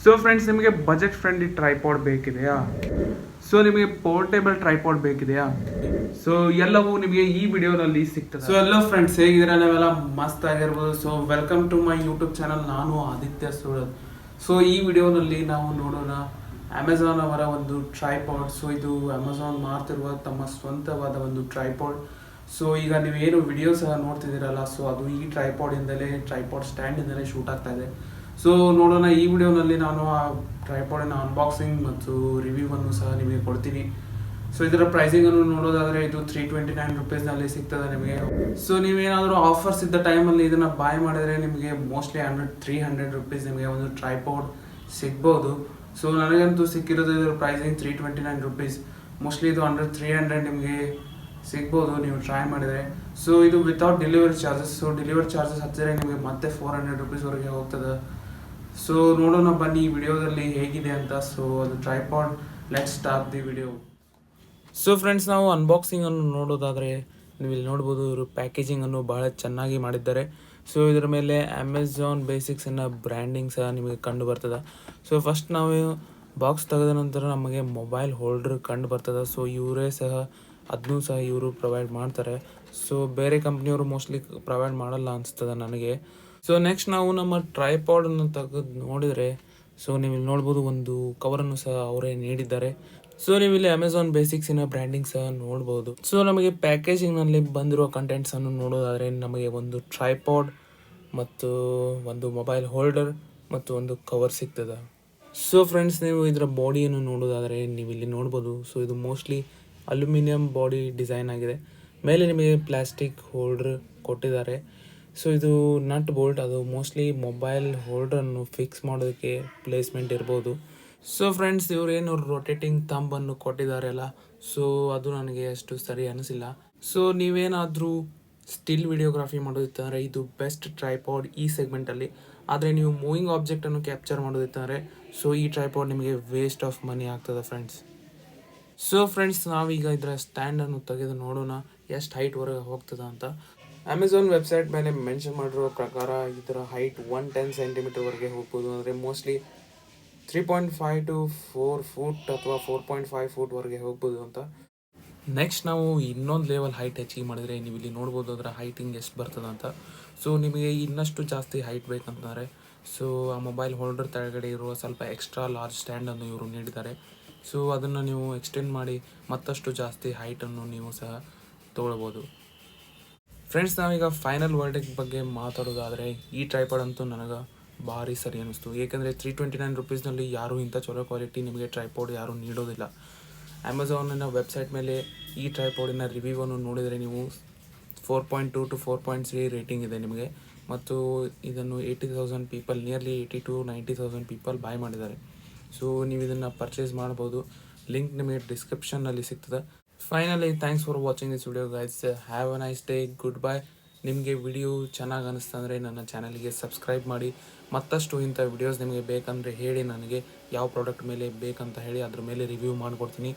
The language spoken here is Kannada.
ಸೊ ಫ್ರೆಂಡ್ಸ್, ನಿಮಗೆ ಬಜೆಟ್ ಫ್ರೆಂಡ್ಲಿ ಟ್ರೈಪಾಡ್ ಬೇಕಿದೆಯಾ? ಸೊ ನಿಮಗೆ ಪೋರ್ಟೇಬಲ್ ಟ್ರೈಪಾಡ್ ಬೇಕಿದೆಯಾ? ಸೊ ಎಲ್ಲವೂ ನಿಮಗೆ ಈ ವಿಡಿಯೋನಲ್ಲಿ ಸಿಗ್ತದೆ. ಸೊ ಎಲ್ಲೋ ಫ್ರೆಂಡ್ಸ್, ಹೇಗಿದ್ದೀರಾ? ನಾವೆಲ್ಲ ಮಸ್ತ್ ಆಗಿರ್ಬೋದು. So welcome to my YouTube channel. ನಾನು ಆದಿತ್ಯ ಸೂರತ್. ಸೊ ಈ ವಿಡಿಯೋನಲ್ಲಿ ನಾವು ನೋಡೋಣ ಅಮೆಝಾನ್ ಅವರ ಒಂದು ಟ್ರೈಪಾಡ್. ಸೊ ಇದು ಅಮೆಝಾನ್ ಮಾರ್ತಿರುವ ತಮ್ಮ ಸ್ವಂತವಾದ ಒಂದು ಟ್ರೈಪಾಡ್. ಸೊ ಈಗ ನೀವೇನು ವಿಡಿಯೋ ಸಹ ನೋಡ್ತಿದ್ದೀರಲ್ಲ, ಸೊ ಅದು ಈ ಟ್ರೈಪಾಡ್ ಸ್ಟ್ಯಾಂಡಿಂದಲೇ ಶೂಟ್ ಆಗ್ತಾ ಇದೆ. ಸೊ ನೋಡೋಣ, ಈ ವಿಡಿಯೋನಲ್ಲಿ ನಾನು ಆ ಟ್ರೈಪಾಡಿನ ಅನ್ಬಾಕ್ಸಿಂಗ್ ಮತ್ತು ರಿವ್ಯೂವನ್ನು ಸಹ ನಿಮಗೆ ಕೊಡ್ತೀನಿ. ಸೊ ಇದರ ಪ್ರೈಸಿಂಗನ್ನು ನೋಡೋದಾದರೆ ಇದು $329 ಸಿಗ್ತದೆ ನಿಮಗೆ. ಸೊ ನೀವೇನಾದರೂ ಆಫರ್ಸ್ ಇದ್ದ ಟೈಮಲ್ಲಿ ಇದನ್ನು ಬಾಯ್ ಮಾಡಿದರೆ ನಿಮಗೆ ಮೋಸ್ಟ್ಲಿ $300 ನಿಮಗೆ ಒಂದು ಟ್ರೈಪಾಡ್ ಸಿಗ್ಬೋದು. ಸೊ ನನಗಂತೂ ಸಿಕ್ಕಿರೋದು ಇದರ ಪ್ರೈಸಿಂಗ್ $329. ಮೋಸ್ಟ್ಲಿ ಇದು $300 ನಿಮಗೆ ಸಿಗ್ಬೋದು ನೀವು ಟ್ರೈ ಮಾಡಿದರೆ. ಸೊ ಇದು without delivery charges. So delivery charges ಹಚ್ಚಿದ್ರೆ ನಿಮಗೆ ಮತ್ತೆ $400 ಹೋಗ್ತದೆ. ಸೊ ನೋಡೋಣ ಬನ್ನಿ ಈ ವಿಡಿಯೋದಲ್ಲಿ ಹೇಗಿದೆ ಅಂತ. ಸೊ ಅದು tripod, let's start the video. So friends, ನಾವು ಅನ್ಬಾಕ್ಸಿಂಗನ್ನು ನೋಡೋದಾದರೆ ನೀವು ಇಲ್ಲಿ ನೋಡ್ಬೋದು, ಇವರು ಪ್ಯಾಕೇಜಿಂಗನ್ನು ಬಹಳ ಚೆನ್ನಾಗಿ ಮಾಡಿದ್ದಾರೆ. ಸೊ ಇದರ ಮೇಲೆ ಅಮೆಝಾನ್ ಬೇಸಿಕ್ಸ್ ಅನ್ನೋ ಬ್ರ್ಯಾಂಡಿಂಗ್ ಸಹ ನಿಮಗೆ ಕಂಡು ಬರ್ತದೆ. ಸೊ ಫಸ್ಟ್ ನಾವು ಬಾಕ್ಸ್ ತೆಗೆದ ನಂತರ ನಮಗೆ ಮೊಬೈಲ್ ಹೋಲ್ಡರ್ ಕಂಡು ಬರ್ತದೆ. ಸೊ ಇವರೇ ಸಹ ಅದನ್ನೂ ಸಹ ಇವರು ಪ್ರೊವೈಡ್ ಮಾಡ್ತಾರೆ. ಸೊ ಬೇರೆ ಕಂಪ್ನಿಯವರು ಮೋಸ್ಟ್ಲಿ ಪ್ರೊವೈಡ್ ಮಾಡಲ್ಲ ಅನಿಸ್ತದೆ ನನಗೆ. ಸೊ ನೆಕ್ಸ್ಟ್ ನಾವು ನಮ್ಮ ಟ್ರೈಪಾಡನ್ನು ತೆಗೆದು ನೋಡಿದರೆ, ಸೊ ನೀವು ಇಲ್ಲಿ ನೋಡ್ಬೋದು ಒಂದು ಕವರನ್ನು ಸಹ ಅವರೇ ನೀಡಿದ್ದಾರೆ. ಸೊ ನೀವು ಇಲ್ಲಿ ಅಮೆಝಾನ್ ಬೇಸಿಕ್ಸಿನ ಬ್ರ್ಯಾಂಡಿಂಗ್ ಸಹ ನೋಡ್ಬೋದು. ಸೊ ನಮಗೆ ಪ್ಯಾಕೇಜಿಂಗ್ನಲ್ಲಿ ಬಂದಿರುವ ಕಂಟೆಂಟ್ಸನ್ನು ನೋಡೋದಾದರೆ ನಮಗೆ ಒಂದು ಟ್ರೈಪಾಡ್ ಮತ್ತು ಒಂದು ಮೊಬೈಲ್ ಹೋಲ್ಡರ್ ಮತ್ತು ಒಂದು ಕವರ್ ಸಿಗ್ತದೆ. ಸೊ ಫ್ರೆಂಡ್ಸ್, ನೀವು ಇದರ ಬಾಡಿಯನ್ನು ನೋಡೋದಾದರೆ ನೀವು ಇಲ್ಲಿ ನೋಡ್ಬೋದು. ಸೊ ಇದು ಮೋಸ್ಟ್ಲಿ ಅಲ್ಯೂಮಿನಿಯಂ ಬಾಡಿ ಡಿಸೈನ್ ಆಗಿದೆ. ಮೇಲೆ ನಿಮಗೆ ಪ್ಲಾಸ್ಟಿಕ್ ಹೋಲ್ಡರ್ ಕೊಟ್ಟಿದ್ದಾರೆ. ಸೊ ಇದು ನಟ್ ಬೋಲ್ಟ್, ಅದು ಮೋಸ್ಟ್ಲಿ ಮೊಬೈಲ್ ಹೋಲ್ಡರನ್ನು ಫಿಕ್ಸ್ ಮಾಡೋದಕ್ಕೆ ಪ್ಲೇಸ್ಮೆಂಟ್ ಇರ್ಬೋದು. ಸೊ ಫ್ರೆಂಡ್ಸ್, ಇವರೇನು ರೊಟೇಟಿಂಗ್ ಥಂಬನ್ನು ಕೊಟ್ಟಿದ್ದಾರಲ್ಲ, ಸೊ ಅದು ನನಗೆ ಅಷ್ಟು ಸರಿ ಅನಿಸಿಲ್ಲ. ಸೊ ನೀವೇನಾದರೂ ಸ್ಟಿಲ್ ವಿಡಿಯೋಗ್ರಫಿ ಮಾಡೋದಿತ್ತಂದರೆ ಇದು ಬೆಸ್ಟ್ ಟ್ರೈಪಾಡ್ ಈ ಸೆಗ್ಮೆಂಟಲ್ಲಿ. ಆದರೆ ನೀವು ಮೂವಿಂಗ್ ಆಬ್ಜೆಕ್ಟನ್ನು ಕ್ಯಾಪ್ಚರ್ ಮಾಡೋದಿತ್ತಂದರೆ ಸೊ ಈ ಟ್ರೈಪಾಡ್ ನಿಮಗೆ ವೇಸ್ಟ್ ಆಫ್ ಮನಿ ಆಗ್ತದೆ ಫ್ರೆಂಡ್ಸ್. ಸೊ ಫ್ರೆಂಡ್ಸ್, ನಾವೀಗ ಇದರ ಸ್ಟ್ಯಾಂಡನ್ನು ತೆಗೆದು ನೋಡೋಣ ಎಷ್ಟು ಹೈಟ್ವರೆಗೆ ಹೋಗ್ತದೆ ಅಂತ. ಅಮೆಝಾನ್ ವೆಬ್ಸೈಟ್ ಮೇಲೆ ಮೆನ್ಷನ್ ಮಾಡಿರೋ ಪ್ರಕಾರ ಇದರ ಹೈಟ್ 110 ಸೆಂಟಿಮೀಟರ್ವರೆಗೆ ಹೋಗ್ಬೋದು. ಅಂದರೆ ಮೋಸ್ಟ್ಲಿ 3.5 to 4 ಫೂಟ್ ಅಥವಾ 4.5 ಫೂಟ್ವರೆಗೆ ಹೋಗ್ಬೋದು ಅಂತ. ನೆಕ್ಸ್ಟ್ ನಾವು ಇನ್ನೊಂದು ಲೆವೆಲ್ ಹೈಟ್ ಅಚೀವ್ ಮಾಡಿದರೆ ನೀವು ಇಲ್ಲಿ ನೋಡ್ಬೋದು ಅದರ ಹೈಟಿಂಗ್ ಎಷ್ಟು ಬರ್ತದೆ ಅಂತ. ಸೊ ನಿಮಗೆ ಇನ್ನಷ್ಟು ಜಾಸ್ತಿ ಹೈಟ್ ಬೇಕಂತಂದರೆ ಸೊ ಆ ಮೊಬೈಲ್ ಹೋಲ್ಡರ್ ಕೆಳಗಡೆ ಇರುವ ಸ್ವಲ್ಪ ಎಕ್ಸ್ಟ್ರಾ ಲಾರ್ಜ್ ಸ್ಟ್ಯಾಂಡನ್ನು ಇವರು ನೀಡಿದ್ದಾರೆ. ಸೊ ಅದನ್ನು ನೀವು ಎಕ್ಸ್ಟೆಂಡ್ ಮಾಡಿ ಮತ್ತಷ್ಟು ಜಾಸ್ತಿ ಹೈಟನ್ನು ನೀವು ಸಹ ತೊಗೊಳ್ಬೋದು. ಫ್ರೆಂಡ್ಸ್, ನಾವೀಗ ಫೈನಲ್ ವರ್ಡಿಕ್ಟ್ ಬಗ್ಗೆ ಮಾತಾಡೋದಾದರೆ ಈ ಟ್ರೈಪಾಡ್ ಅಂತೂ ನನಗೆ ಭಾರಿ ಸರಿ ಅನ್ನಿಸ್ತು. ಏಕೆಂದರೆ $329 ಯಾರೂ ಇಂಥ ಚಲೋ ಕ್ವಾಲಿಟಿ ನಿಮಗೆ ಟ್ರೈಪಾಡ್ ಯಾರೂ ನೀಡೋದಿಲ್ಲ. ಅಮೆಝಾನಿನ ವೆಬ್ಸೈಟ್ ಮೇಲೆ ಈ ಟ್ರೈಪಾಡಿನ ರಿವ್ಯೂವನ್ನು ನೋಡಿದರೆ ನೀವು 4.2 to 4.3 ರೇಟಿಂಗ್ ಇದೆ ನಿಮಗೆ. ಮತ್ತು ಇದನ್ನು 80,000 ಪೀಪಲ್, ನಿಯರ್ಲಿ 80 to 90,000 ಪೀಪಲ್ ಬಾಯ್ ಮಾಡಿದ್ದಾರೆ. ಸೊ ನೀವು ಇದನ್ನು ಪರ್ಚೇಸ್ ಮಾಡ್ಬೋದು. ಲಿಂಕ್ ನಿಮಗೆ ಡಿಸ್ಕ್ರಿಪ್ಷನ್ನಲ್ಲಿ ಸಿಗ್ತದೆ. Finally, thanks for watching this video guys. Have a nice day. Good bye. ನಿಮಗೆ ವಿಡಿಯೋ ಚೆನ್ನಾಗಿ ಅನ್ನಿಸ್ತಂದರೆ ನನ್ನ ಚಾನಲ್ಗೆ ಸಬ್ಸ್ಕ್ರೈಬ್ ಮಾಡಿ. ಮತ್ತಷ್ಟು ಇಂಥ ವಿಡಿಯೋಸ್ ನಿಮಗೆ ಬೇಕಂದರೆ ಹೇಳಿ, ನನಗೆ ಯಾವ ಪ್ರಾಡಕ್ಟ್ ಮೇಲೆ ಬೇಕಂತ ಹೇಳಿ ಅದ್ರ ಮೇಲೆ ರಿವ್ಯೂ ಮಾಡಿಕೊಡ್ತೀನಿ.